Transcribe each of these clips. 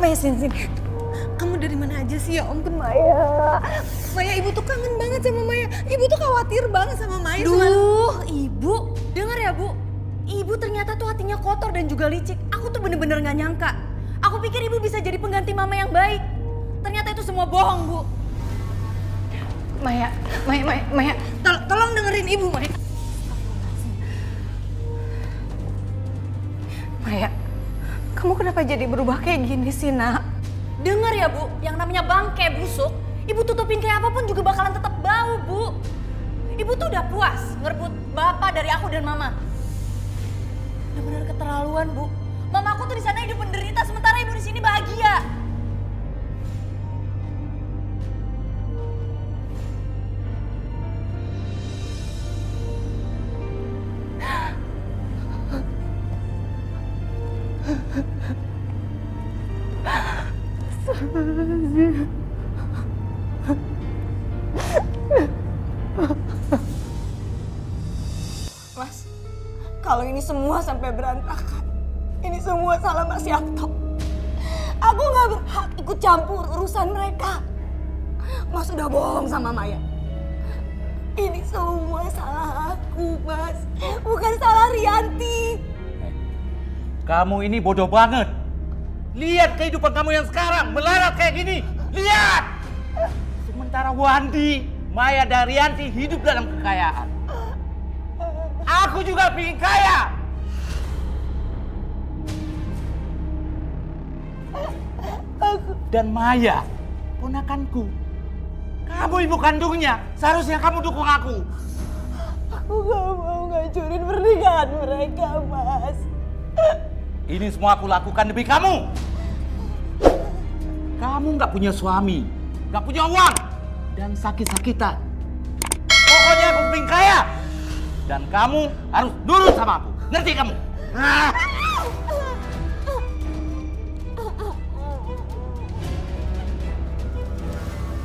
Maya sini. Kamu dari mana aja sih? Ya ampun Maya. Maya, ibu tuh kangen banget sama Maya. Ibu tuh khawatir banget sama Maya. Duh, ibu. Dengar ya bu. Ibu ternyata tuh hatinya kotor dan juga licik. Aku tuh bener-bener gak nyangka. Aku pikir ibu bisa jadi pengganti mama yang baik. Ternyata itu semua bohong bu. Maya. Tolong dengerin ibu Maya. Maya, kamu kenapa jadi berubah kayak gini sih nak? Dengar ya bu, yang namanya bangke busuk, ibu tutupin kayak apapun juga bakalan tetap bau bu. Ibu tuh udah puas ngerebut bapak dari aku dan mama. Bener-bener keterlaluan bu. Mama aku tuh di sana hidup menderita sementara ibu di sini bahagia. Mas, kalau ini semua sampai berantakan, ini semua salah Mas Yakto. Aku gak berhak ikut campur urusan mereka. Mas sudah bohong sama Maya. Ini semua salah aku, Mas. Bukan salah Rianti. Kamu ini bodoh banget. Lihat kehidupan kamu yang sekarang, melarat kayak gini. Lihat! Sementara Wandi, Maya dan Rianti hidup dalam kekayaan. Aku juga pengen kaya. Dan Maya, ponakanku. Kamu ibu kandungnya, seharusnya kamu dukung aku. Aku gak mau ngancurin pernikahan mereka, Mas. Ini semua aku lakukan demi kamu. Kamu gak punya suami, gak punya uang, dan sakit-sakitan. Pokoknya aku pengen kaya. Dan kamu harus nurut sama aku. Ngerti kamu?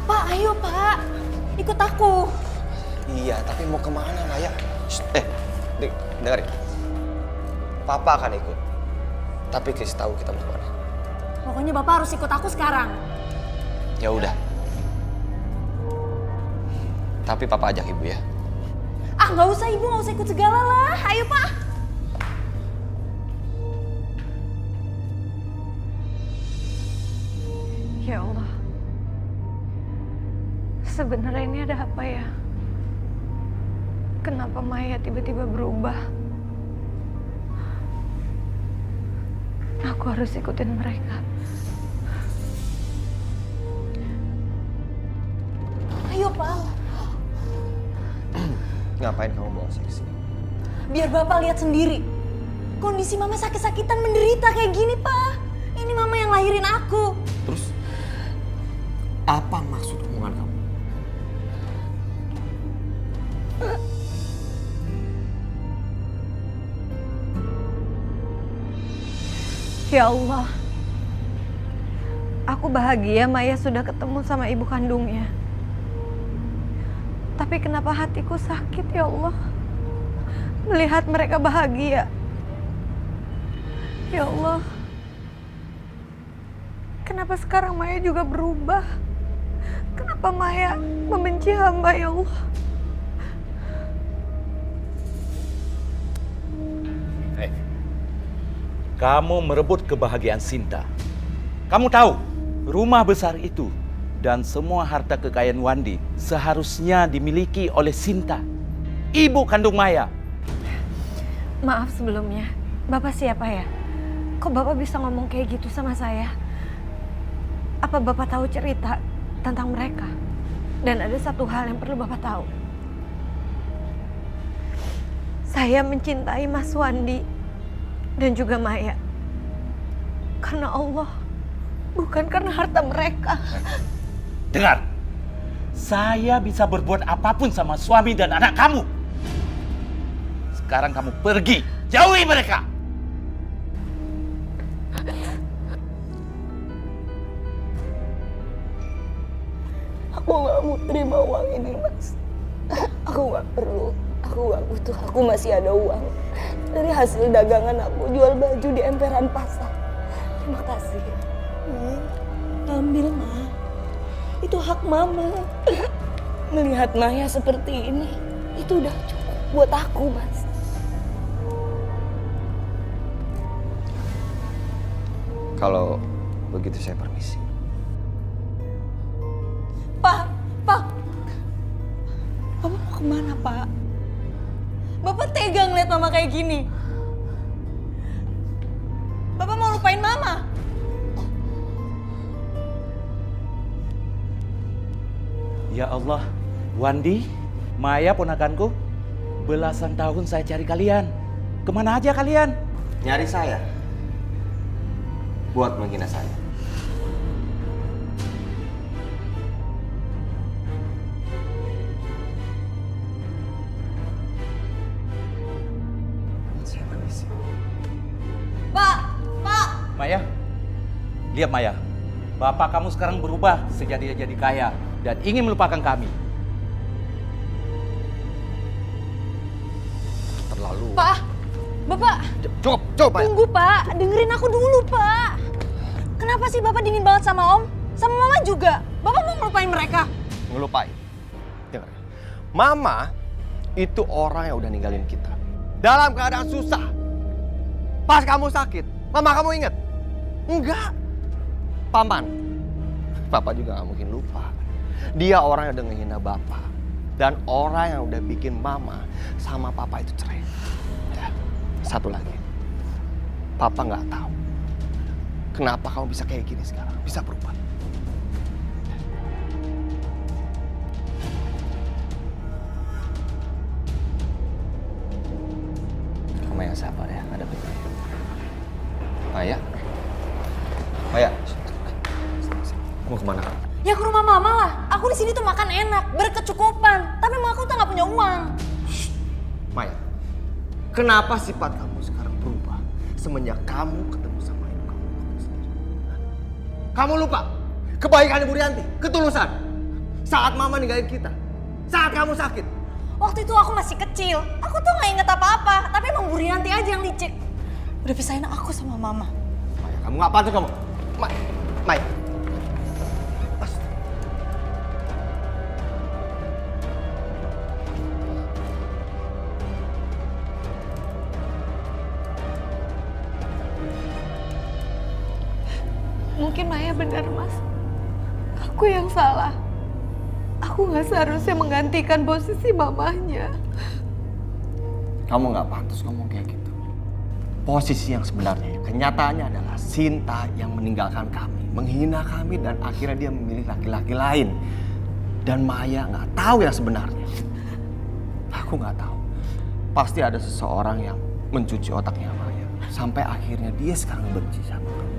Pak, ayo pak. Ikut aku. Iya, tapi mau kemana Maya? Dik, dengerin. Papa akan ikut. Tapi Chris tahu kita mau kemana. Pokoknya bapak harus ikut aku sekarang. Ya udah. Tapi Papa ajak Ibu ya. Ah nggak usah ibu, nggak usah ikut segala lah. Ayo pak. Ya Allah. Sebenarnya ini ada apa ya? Kenapa Maya tiba-tiba berubah? Aku harus ikutin mereka. Ayo pak. Ngapain kamu bawa saya kesini? Biar bapak lihat sendiri. Kondisi mama sakit-sakitan menderita kayak gini pak. Ini mama yang lahirin aku. Terus, apa maksud hubungan kamu? Ya Allah. Aku bahagia Maya sudah ketemu sama ibu kandungnya. Tapi kenapa hatiku sakit ya Allah? Melihat mereka bahagia. Ya Allah. Kenapa sekarang Maya juga berubah? Kenapa Maya membenci hamba ya Allah? Kamu merebut kebahagiaan Sinta. Kamu tahu, rumah besar itu dan semua harta kekayaan Wandi seharusnya dimiliki oleh Sinta, ibu kandung Maya. Maaf sebelumnya, Bapak siapa ya? Kok Bapak bisa ngomong kayak gitu sama saya? Apa Bapak tahu cerita tentang mereka? Dan ada satu hal yang perlu Bapak tahu. Saya mencintai Mas Wandi dan juga Maya. Karena Allah, bukan karena harta mereka. Dengar, saya bisa berbuat apapun sama suami dan anak kamu. Sekarang kamu pergi, jauhi mereka. Aku gak mau terima uang ini, Mas. Aku gak perlu, aku gak butuh, aku masih ada uang. Dari hasil dagangan aku jual baju di emperan pasar. Terima kasih. ambil, Ma. Itu hak Mama. Melihat Maya seperti ini, itu udah cukup buat aku, Mas. Kalau begitu saya permisi. Pak. Bapak mau kemana, Pak? Bapak tega ngeliat Mama kayak gini. Bapak mau lupain Mama. Ya Allah, Wandi, Maya ponakanku, belasan tahun saya cari kalian. Kemana aja kalian? Nyari saya. Buat menghina saya. Saya permisi. Pak. Maya, lihat Maya. Bapak kamu sekarang berubah sejak dia jadi kaya dan ingin melupakan kami. Terlalu. Pak, Bapak, Cukup, Maya. tunggu Pak, dengerin aku dulu Pak. Kenapa sih Bapak dingin banget sama Om? Sama Mama juga? Bapak mau ngelupain mereka? Ngelupain. Dengar. Mama itu orang yang udah ninggalin kita. Dalam keadaan susah. Pas kamu sakit, Mama kamu inget? Enggak. Paman. Papa juga gak mungkin lupa. Dia orang yang udah ngehina Bapak. Dan orang yang udah bikin Mama sama Papa itu cerai. Ya. Satu lagi. Papa gak tahu. Kenapa kamu bisa kayak gini sekarang? Bisa berubah. Kamu yang sabar ya, hadapin Maya. Maya. Mau kemana kamu? Ya ke rumah Mama lah. Aku di sini tuh makan enak, berkecukupan. Tapi Mama aku tuh nggak punya uang. Maya, kenapa sifat kamu sekarang berubah semenjak kamu ketemu sama ibu kamu sendiri? Kamu lupa kebaikan Ibu Rianti, ketulusan. Saat Mama ninggalin kita, saat kamu sakit. Waktu itu aku masih kecil. Aku tuh nggak inget apa-apa. Tapi emang Bu Rianti aja yang licik. Udah pisahin aku sama Mama. Maya, kamu nggak pantas kamu. Maya. Mungkin Maya benar, Mas. Aku yang salah. Aku nggak seharusnya menggantikan posisi mamahnya. Kamu nggak pantas ngomong kayak gitu. Posisi yang sebenarnya, kenyataannya adalah Sinta yang meninggalkan kami, menghina kami, dan akhirnya dia memilih laki-laki lain. Dan Maya nggak tahu yang sebenarnya. Aku nggak tahu. Pasti ada seseorang yang mencuci otaknya Maya, sampai akhirnya dia sekarang benci sama kamu.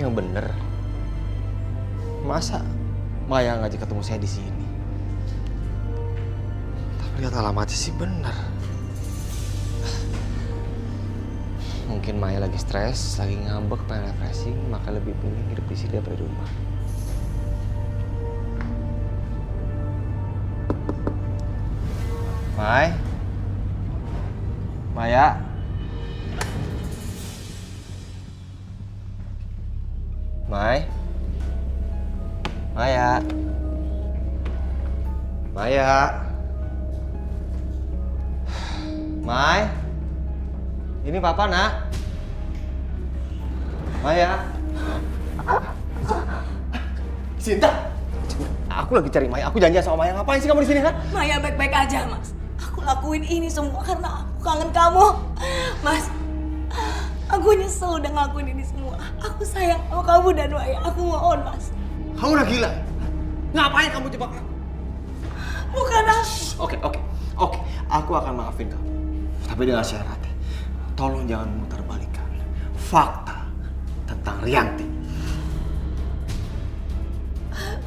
Yang bener, masa Maya ngajak ketemu saya di sini? Tapi lihat alamatnya sih bener. Mungkin Maya lagi stres, lagi ngambek, pengen refreshing, maka lebih pilih hidup di sini daripada di rumah. Maya. Maya. Ini Papa, Nak. Maya. Sinta. Aku lagi cari Maya. Aku janji sama Maya. Ngapain sih kamu di sini, ha? Maya baik-baik aja, Mas. Aku lakuin ini semua karena aku kangen kamu. Mas, aku nyesel udah ngelakuin ini semua. Aku sayang sama kamu dan Maya. Aku mohon, Mas. Kamu udah gila. Ngapain kamu jebak aku? Bukan aku. Oke. Aku akan maafin kamu. Tapi dengan syarat. Tolong jangan memutarbalikkan fakta tentang Rianti.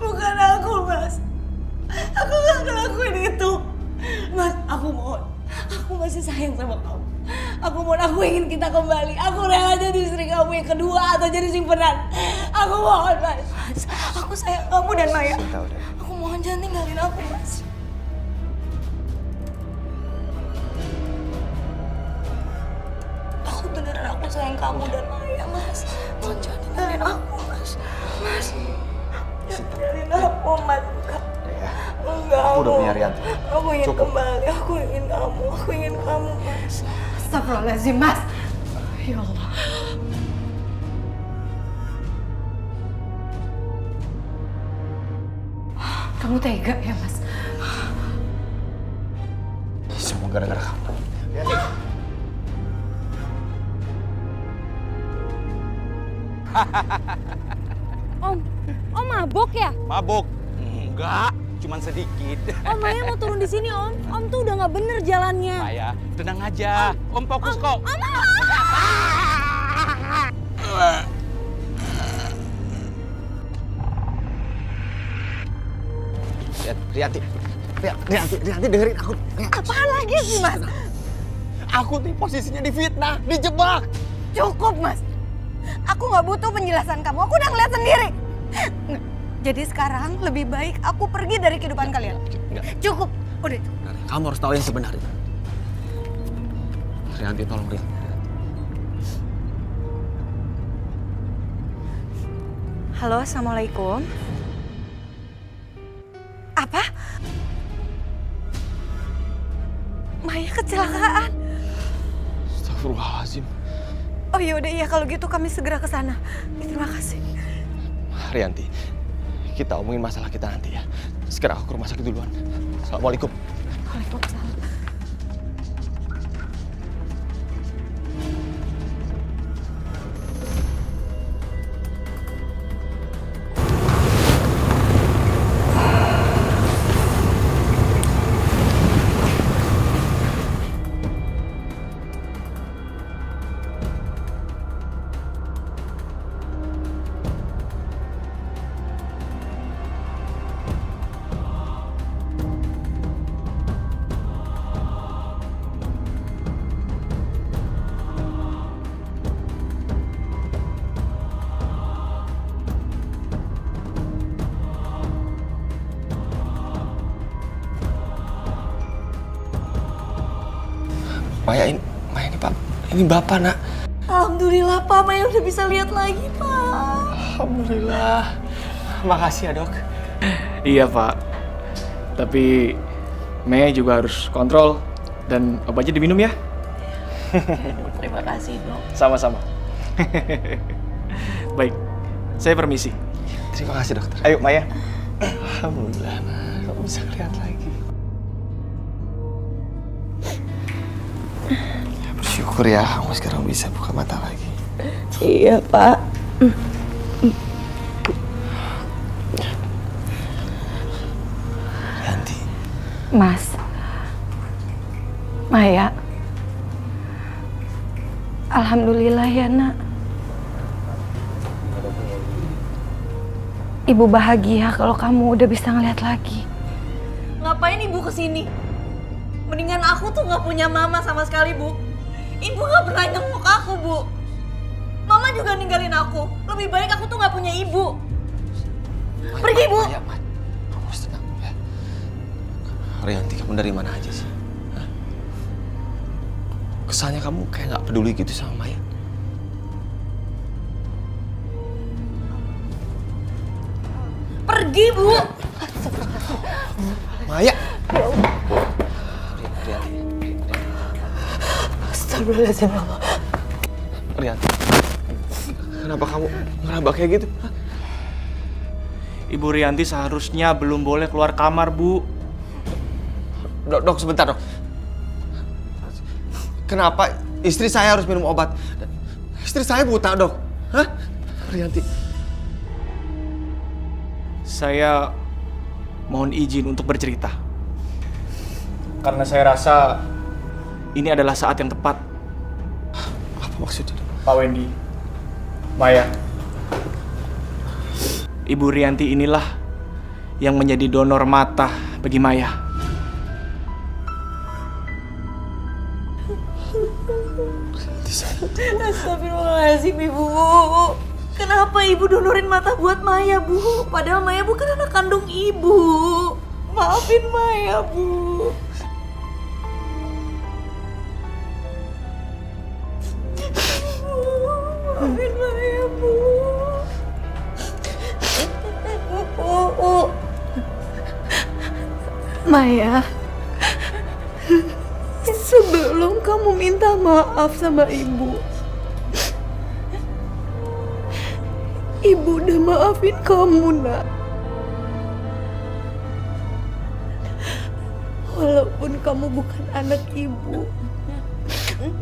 Bukan aku, Mas. Aku gak ngelakuin itu. Mas, aku mohon. Aku masih sayang sama kamu. Aku mohon, aku ingin kita kembali. Aku rela jadi istri kamu yang kedua atau jadi simpenan. Aku mohon, Mas. Aku sayang kamu dan Maya. Sinta, udah. Aku mohon jangan tinggalin aku, Mas. Aku beneran aku sayang kamu dan Maya, Mas. Mohon jangan tinggalin aku, Mas. Mas, jangan tinggalin aku, Mas. Enggak, Aku udah punya Rianti. Aku ingin Cukup. kembali, aku ingin kamu, Mas. Astagfirullahaladzim, Mas. Ya Allah. Kamu tega ya, Mas? Semua gara-gara kamu. Om mabok ya? Mabuk? Enggak, cuman sedikit. Om Maya mau turun di sini Om. Om tuh udah nggak bener jalannya. Maya, tenang aja. Om fokus kok. Rianti dengerin aku. Apaan lagi sih, Mas? Aku nih posisinya difitnah, dijebak. Cukup, Mas. Aku nggak butuh penjelasan kamu. Aku udah ngeliat sendiri. Jadi sekarang lebih baik aku pergi dari kehidupan kalian. Enggak. Cukup. Udah. Kamu harus tahu yang sebenarnya. Rianti, tolong Rianti. Halo, Assalamualaikum. Apa? Maya kecelakaan. Astagfirullahaladzim. Oh yaudah, iya kalau gitu kami segera ke sana. Terima kasih. Rianti, kita omongin masalah kita nanti ya. Sekarang aku ke rumah sakit duluan. Assalamualaikum. Waalaikumsalam. Maya ini Pak, ini Bapak nak. Alhamdulillah Pak, Maya udah bisa lihat lagi Pak. Alhamdulillah. Makasih ya dok. Iya Pak, tapi Mei juga harus kontrol dan obatnya diminum ya. Terima kasih dok. Sama-sama. Baik, saya permisi. Terima kasih dokter. Ayo Maya. Alhamdulillah, nak. Kamu bisa lihat lagi. Ya, bersyukur ya, kamu sekarang bisa buka mata lagi. Iya Pak. Rianti, Mas. Maya. Alhamdulillah ya nak. Ibu bahagia kalau kamu udah bisa ngeliat lagi. Ngapain ibu kesini? Mendingan aku tuh nggak punya mama sama sekali, Bu. Ibu nggak pernah jenguk aku, Bu. Mama juga ninggalin aku. Lebih baik aku tuh nggak punya ibu. Pergi, Bu. Maya, Maya. Kamu harus tenang ya. Rianti, kamu dari mana aja sih? Hah? Kesannya kamu kayak nggak peduli gitu sama Maya. Pergi, Bu. Maya. Astagfirullahaladzim. Rianti, kenapa kamu ngeraba kayak gitu? Hah? Ibu Rianti seharusnya belum boleh keluar kamar, Bu. Dok, sebentar dok. Kenapa istri saya harus minum obat? Istri saya buta dok. Hah? Rianti. Saya mohon izin untuk bercerita. Karena saya rasa ini adalah saat yang tepat. Apa maksudnya dok? Pak Wendy, Maya, Ibu Rianti inilah yang menjadi donor mata bagi Maya. Astagfirullahaladzim Ibu. Kenapa ibu donorin mata buat Maya, Bu? Padahal Maya bukan anak kandung ibu. Maafin Maya, Bu. Maafin Maya, Bu. Maya, sebelum kamu minta maaf sama ibu, ibu udah maafin kamu, nak. Walaupun kamu bukan anak ibu,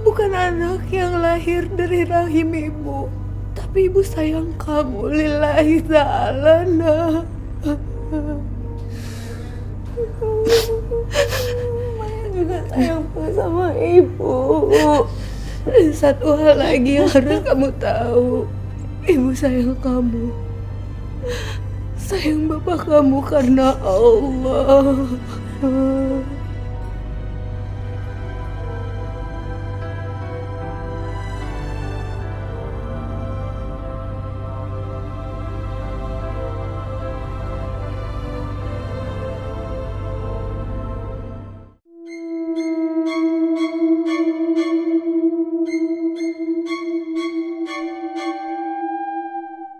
bukan anak yang lahir dari rahim ibu, tapi ibu sayang kamu lillahi ta'ala, nak. Maya juga sayang sama ibu. Dan satu hal lagi yang harus kamu tahu, ibu sayang kamu. Sayang bapak kamu karena Allah.